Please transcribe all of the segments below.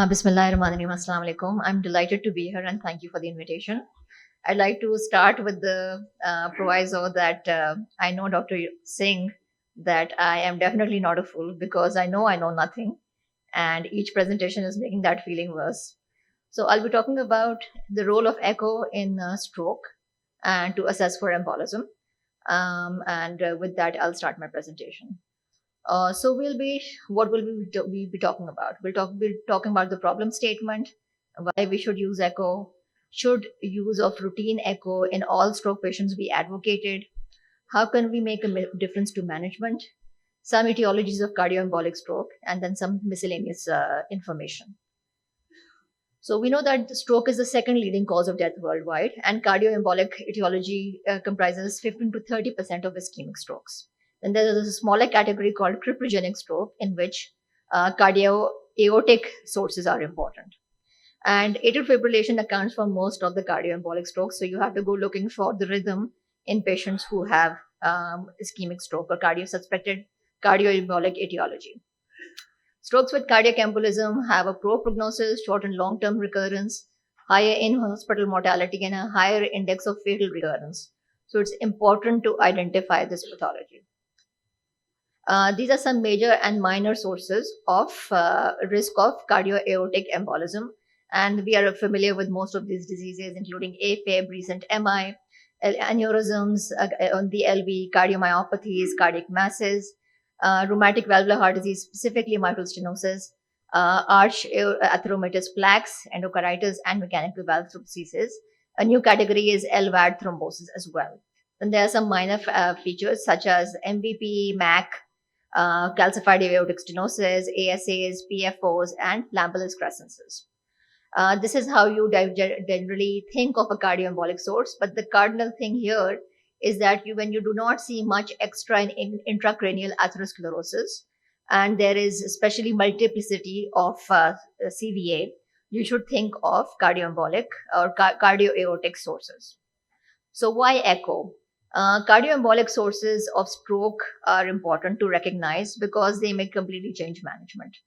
Bismillahirrahmanirrahim. Assalamu alaikum. I'm delighted to be here and thank you for the invitation. I'd like to start with the proviso that I know Dr. Singh that I am definitely not a fool because I know nothing, and each presentation is making that feeling worse. So I'll be talking about the role of echo in stroke and to assess for embolism. And with that, I'll start my presentation. So what will we be talking about? We'll talking about the problem statement, why we should use echo, should use of routine echo in all stroke patients be advocated, how can we make a difference to management, some etiologies of cardioembolic stroke, and then some miscellaneous information. So we know that stroke is the second leading cause of death worldwide, and cardioembolic etiology comprises 15 to 30% of ischemic strokes. Then there is a smaller category called cryptogenic stroke, in which cardio aortic sources are important. And atrial fibrillation accounts for most of the cardioembolic strokes. So you have to go looking for the rhythm in patients who have ischemic stroke or suspected cardioembolic etiology. Strokes with cardiac embolism have a poor prognosis, short and long term recurrence, higher in hospital mortality, and a higher index of fatal recurrence. So it's important to identify this pathology. These are some major and minor sources of risk of cardioaortic embolism. And we are familiar with most of these diseases, including AFib, recent MI, aneurysms on the LV, cardiomyopathies, cardiac masses, rheumatic valvular heart disease, specifically mitral stenosis, arch atheromatous plaques, endocarditis, and mechanical valve thrombosis. A new category is LVAD thrombosis as well. Then there are some minor features such as MVP, MAC, calcified aortic stenosis, ASAs, PFOs, and Lambelis crescences. This is how you generally think of a cardioembolic source, but the cardinal thing here is that when you do not see much extra in intracranial atherosclerosis, and there is especially multiplicity of CVA, you should think of cardioembolic or cardioaortic sources. So why echo? Cardioembolic sources of stroke are important to recognize because they may completely change management.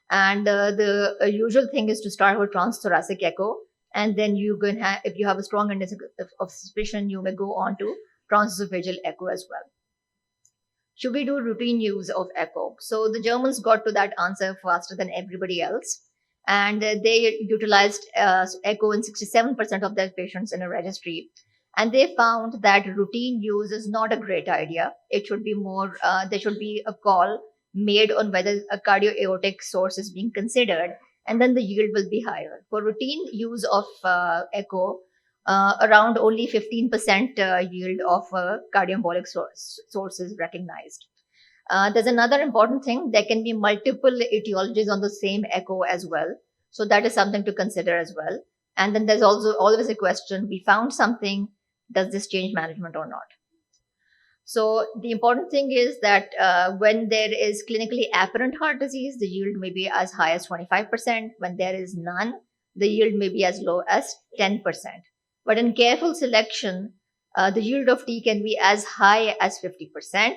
And the usual thing is to start with transthoracic echo, and then you can have, if you have a strong index of suspicion, you may go on to transesophageal echo as well. Should we do routine use of echo? So the Germans got to that answer faster than everybody else, and they utilized echo in 67% of their patients in a registry. And they found that routine use is not a great idea. It should be more, there should be a call made on whether a cardioaortic source is being considered, and then the yield will be higher. For routine use of echo, around only 15% yield of cardioembolic source is recognized. There's another important thing. There can be multiple etiologies on the same echo as well. So that is something to consider as well. And then there's also always a question, we found something, does this change management or not? So the important thing is that when there is clinically apparent heart disease, the yield may be as high as 25%. When there is none, the yield may be as low as 10%. But in careful selection, the yield of T can be as high as 50%,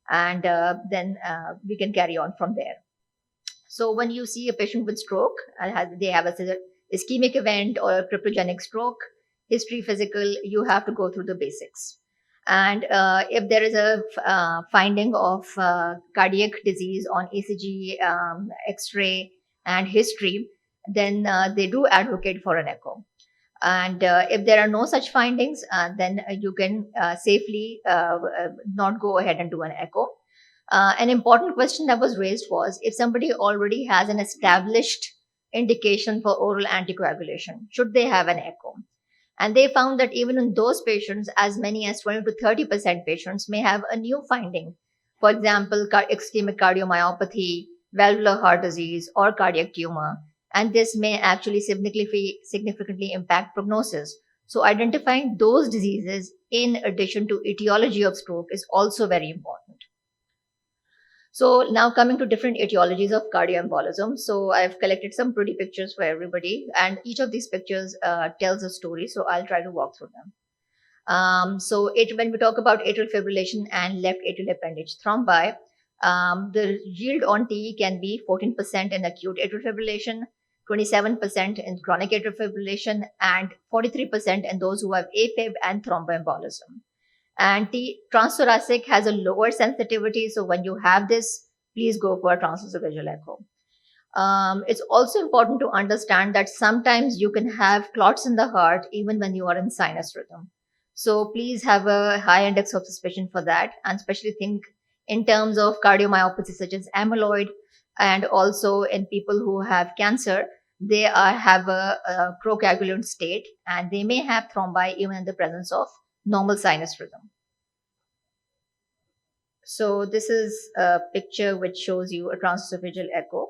and then we can carry on from there. So when you see a patient with stroke, they have a ischemic event or a cryptogenic stroke, history, physical, you have to go through the basics. And if there is a finding of cardiac disease on ECG, X-ray, and history, then they do advocate for an echo. And if there are no such findings, then you can safely not go ahead and do an echo. An important question that was raised was, if somebody already has an established indication for oral anticoagulation, should they have an echo? And they found that even in those patients, as many as 20 to 30% patients may have a new finding. For example, ischemic cardiomyopathy, valvular heart disease, or cardiac tumor. And this may actually significantly impact prognosis. So identifying those diseases in addition to etiology of stroke is also very important. So now coming to different etiologies of cardioembolism. So I've collected some pretty pictures for everybody, and each of these pictures tells a story. So I'll try to walk through them. When we talk about atrial fibrillation and left atrial appendage thrombi, the yield on T can be 14% in acute atrial fibrillation, 27% in chronic atrial fibrillation, and 43% in those who have AFib and thromboembolism. And the transthoracic has a lower sensitivity, so when you have this, please go for a transesophageal echo. It's also important to understand that sometimes you can have clots in the heart even when you are in sinus rhythm. So please have a high index of suspicion for that, and especially think in terms of cardiomyopathy such as amyloid, and also in people who have cancer, they have a procoagulant state, and they may have thrombi even in the presence of normal sinus rhythm. So this is a picture which shows you a transesophageal echo,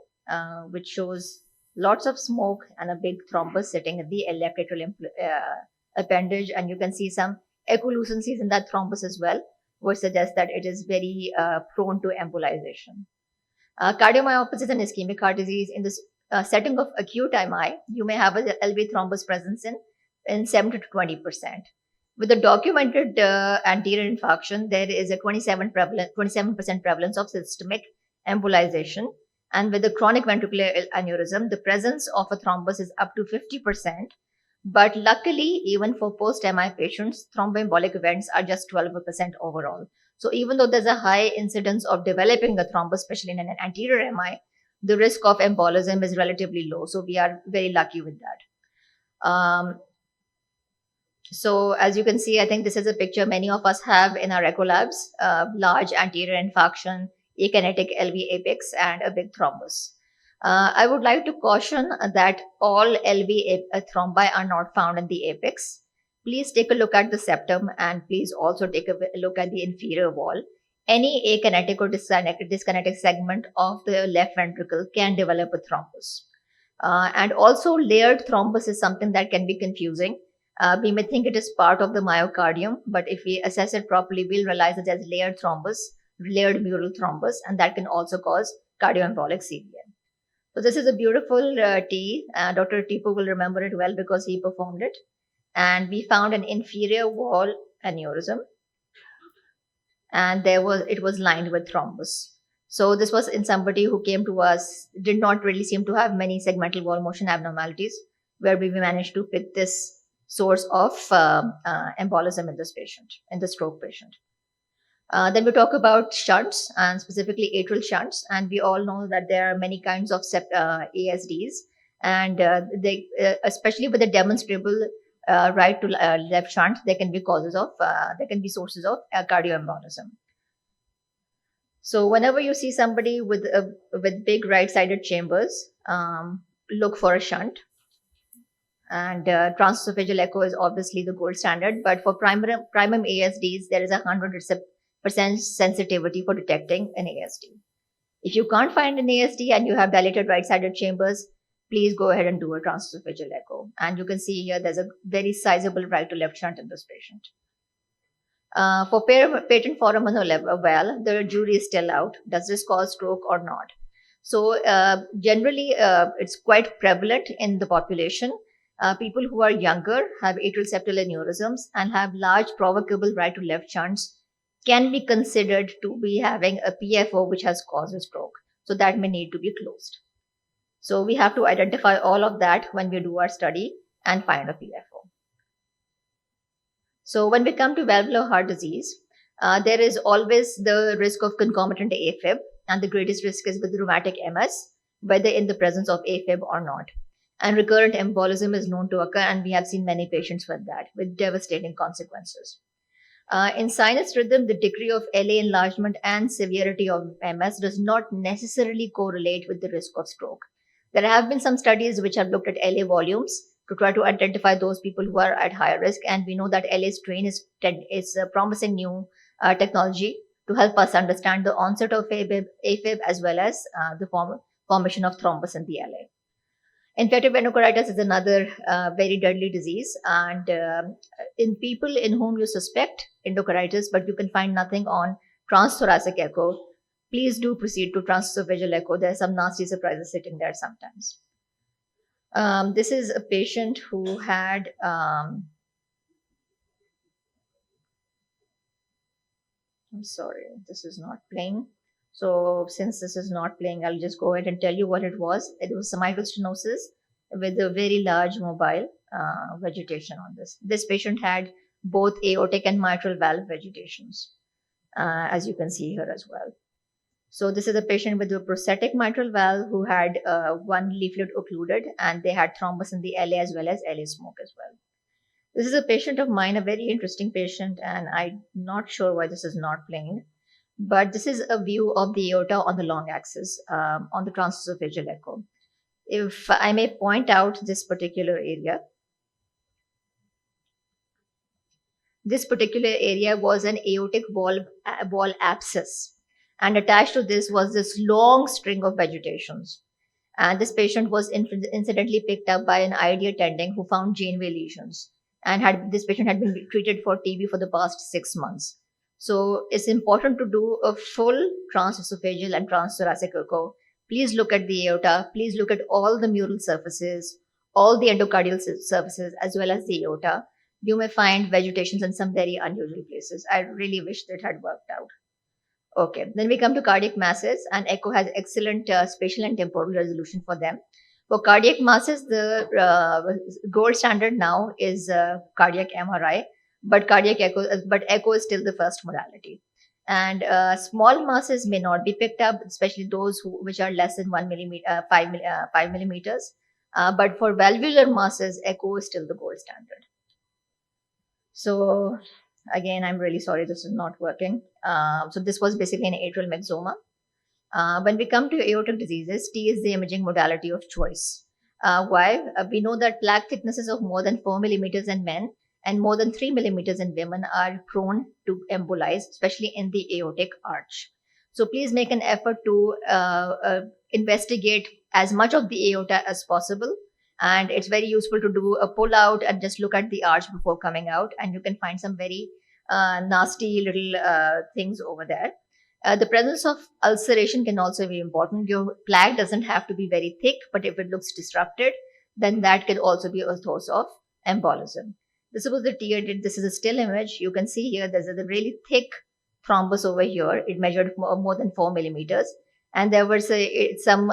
which shows lots of smoke and a big thrombus sitting in the left atrial appendage, and you can see some echolucencies in that thrombus as well, which suggests that it is very prone to embolization. Cardiomyopathy is an ischemic heart disease. In this setting of acute MI, you may have a LV thrombus presence in 7 to 20%. With the documented anterior infarction, there is a 27% prevalence of systemic embolization. And with the chronic ventricular aneurysm, the presence of a thrombus is up to 50%. But luckily, even for post-MI patients, thromboembolic events are just 12% overall. So even though there's a high incidence of developing a thrombus, especially in an anterior MI, the risk of embolism is relatively low. So we are very lucky with that. So as you can see, I think this is a picture many of us have in our echo labs, large anterior infarction, akinetic LV apex, and a big thrombus. I would like to caution that all LV thrombi are not found in the apex. Please take a look at the septum, and please also take a look at the inferior wall. Any akinetic or dyskinetic segment of the left ventricle can develop a thrombus. And also layered thrombus is something that can be confusing. We may think it is part of the myocardium, but if we assess it properly, we'll realize that there's layered thrombus, layered mural thrombus, and that can also cause cardioembolic CVN. So this is a beautiful T. Dr. Tipu will remember it well because he performed it. And we found an inferior wall aneurysm, and it was lined with thrombus. So this was in somebody who came to us, did not really seem to have many segmental wall motion abnormalities, where we managed to pick this source of embolism in this patient, in the stroke patient. Then we talk about shunts, and specifically atrial shunts, and we all know that there are many kinds of ASDs, and they, especially with the demonstrable right to left shunt, there can be sources of cardioembolism. So whenever you see somebody with big right-sided chambers, look for a shunt. And transesophageal echo is obviously the gold standard, but for primum ASDs, there is 100% sensitivity for detecting an ASD. If you can't find an ASD and you have dilated right-sided chambers, please go ahead and do a transesophageal echo. And you can see here there's a very sizable right to left shunt in this patient. For patent foramen valve, the jury is still out. Does this cause stroke or not? So generally, it's quite prevalent in the population. People who are younger, have atrial septal aneurysms, and have large provocable right to left shunts can be considered to be having a PFO which has caused a stroke. So that may need to be closed. So we have to identify all of that when we do our study and find a PFO. So when we come to valvular heart disease, there is always the risk of concomitant AFib, and the greatest risk is with rheumatic MS, whether in the presence of AFib or not. And recurrent embolism is known to occur, and we have seen many patients with that, with devastating consequences. In sinus rhythm, the degree of LA enlargement and severity of MS does not necessarily correlate with the risk of stroke. There have been some studies which have looked at LA volumes to try to identify those people who are at higher risk, and we know that LA strain is a promising new technology to help us understand the onset of AFib as well as the formation of thrombus in the LA. Infective endocarditis is another very deadly disease, and in people in whom you suspect endocarditis but you can find nothing on transthoracic echo, please do proceed to transesophageal echo. There are some nasty surprises sitting there sometimes. This is a patient who had I'm sorry, this is not playing. So since this is not playing, I'll just go ahead and tell you what it was. It was mitral stenosis with a very large mobile vegetation on this. This patient had both aortic and mitral valve vegetations, as you can see here as well. So this is a patient with a prosthetic mitral valve who had one leaflet occluded, and they had thrombus in the LA as well as LA smoke as well. This is a patient of mine, a very interesting patient, and I'm not sure why this is not playing. But this is a view of the aorta on the long axis on the transesophageal echo. If I may point out this particular area, this particular area was an aortic wall abscess, and attached to this was this long string of vegetations. And this patient was incidentally picked up by an ID attending who found Janeway lesions. And had this patient had been treated for TB for the past 6 months. So it's important to do a full transesophageal and transthoracic echo. Please look at the aorta. Please look at all the mural surfaces, all the endocardial surfaces, as well as the aorta. You may find vegetations in some very unusual places. I really wish that had worked out. Okay, then we come to cardiac masses, and echo has excellent spatial and temporal resolution for them. For cardiac masses, the gold standard now is cardiac MRI, but echo is still the first modality. And small masses may not be picked up, especially those which are less than 1 millimeter, 5 millimeters. But for valvular masses, echo is still the gold standard. So again, I'm really sorry this is not working. So this was basically an atrial myxoma. When we come to aortic diseases, T is the imaging modality of choice. Why? We know that plaque thicknesses of more than 4 millimeters in men and more than 3 millimeters in women are prone to embolize, especially in the aortic arch. So please make an effort to investigate as much of the aorta as possible. And it's very useful to do a pull out and just look at the arch before coming out. And you can find some very nasty little things over there. The presence of ulceration can also be important. Your plaque doesn't have to be very thick, but if it looks disrupted, then that could also be a source of embolism. This was the tear. This is a still image. You can see here there's a really thick thrombus over here. It measured more than 4 millimeters. And there were some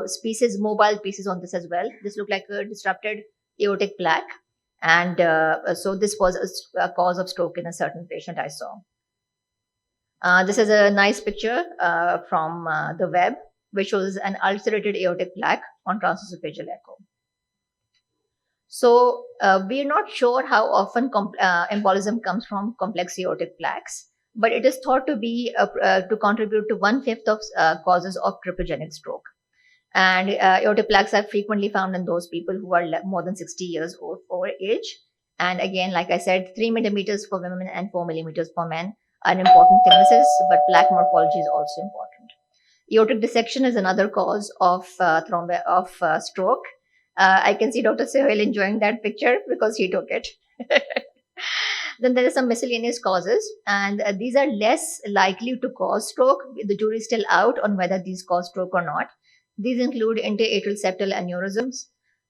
species, mobile pieces on this as well. This looked like a disrupted aortic plaque. And so this was a cause of stroke in a certain patient I saw. This is a nice picture from the web, which shows an ulcerated aortic plaque on transesophageal echo. So we are not sure how often embolism comes from complex aortic plaques, but it is thought to be to contribute to 1/5 of causes of cryptogenic stroke. And aortic plaques are frequently found in those people who are more than 60 years old over age. And again, like I said, 3 millimeters for women and 4 millimeters for men are important thicknesses, but plaque morphology is also important. Aortic dissection is another cause of stroke. I can see Dr. Sohail enjoying that picture because he took it. Then there are some miscellaneous causes, and these are less likely to cause stroke. The jury is still out on whether these cause stroke or not. These include interatrial septal aneurysms,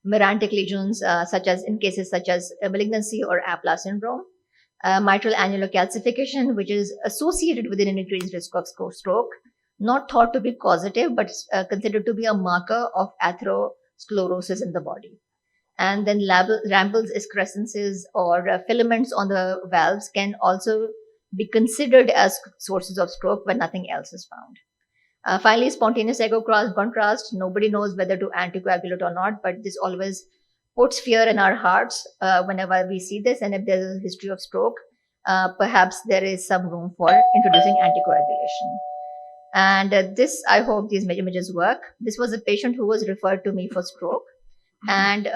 merantic lesions, such as in cases such as malignancy or APLA syndrome, mitral annular calcification, which is associated with an increased risk of stroke, not thought to be causative, but considered to be a marker of atherosclerosis in the body. And then Ramble's excrescences or filaments on the valves can also be considered as sources of stroke when nothing else is found. Finally, spontaneous echo contrast. Nobody knows whether to anticoagulate or not, but this always puts fear in our hearts whenever we see this. And if there's a history of stroke, perhaps there is some room for introducing anticoagulation. And I hope these images work. This was a patient who was referred to me for stroke. And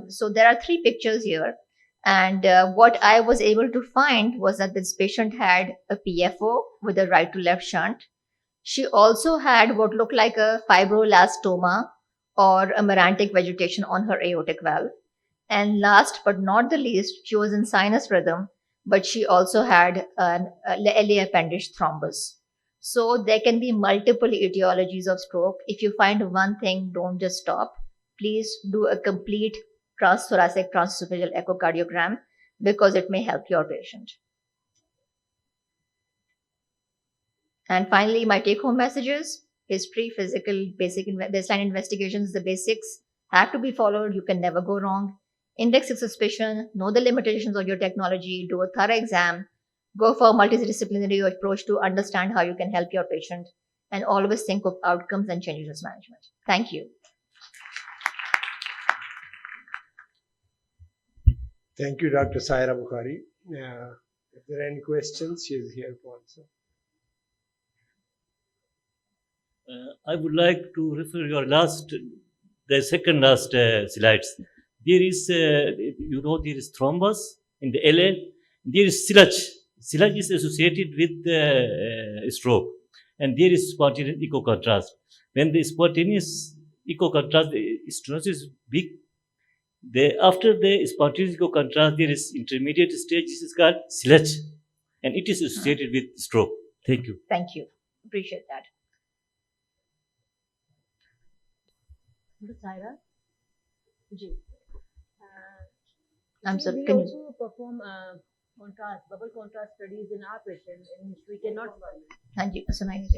so there are 3 pictures here. And what I was able to find was that this patient had a PFO with a right to left shunt. She also had what looked like a fibroelastoma or a merantic vegetation on her aortic valve. And last but not the least, she was in sinus rhythm, but she also had an LA appendage thrombus. So there can be multiple etiologies of stroke. If you find one thing, don't just stop. Please do a complete transthoracic transesophageal echocardiogram because it may help your patient. And finally, my take-home messages: history, physical, basic baseline investigations, the basics have to be followed. You can never go wrong. Index your suspicion, know the limitations of your technology, do a thorough exam, go for a multidisciplinary approach to understand how you can help your patient, and always think of outcomes and change risk management. Thank you. Thank you, Dr. Saira Bukhari. If there are any questions, she is here to answer. I would like to refer your the second last slides. There is, there is thrombus in the LA. There is silage. Silage is associated with stroke, and there is spontaneous echo contrast. When the spontaneous echo contrast, the stenosis is big. After the spontaneous echo contrast, there is intermediate stage. This is called silage, and it is associated with stroke. Thank you. Thank you. Appreciate that. Saira? Ji. I'm sorry. We Can you? also perform bubble contrast studies in our patients in which we cannot find. Thank you. So nice.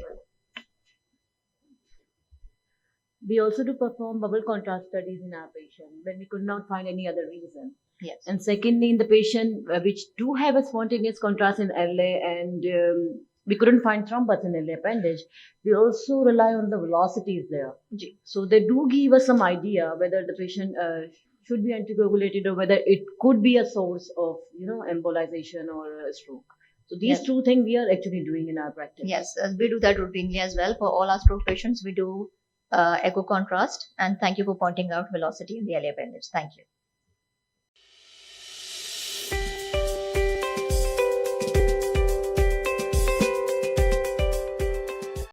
We also do perform bubble contrast studies in our patient when we could not find any other reason. Yes. And secondly, in the patient which do have a spontaneous contrast in LA and we couldn't find thrombus in LA appendage, we also rely on the velocities there. Ji. So they do give us some idea whether the patient should be anticoagulated or whether it could be a source of, embolization or a stroke. So these two things we are actually doing in our practice. Yes, we do that routinely as well. For all our stroke patients, we do echo contrast. And thank you for pointing out velocity in the LA appendage. Thank you.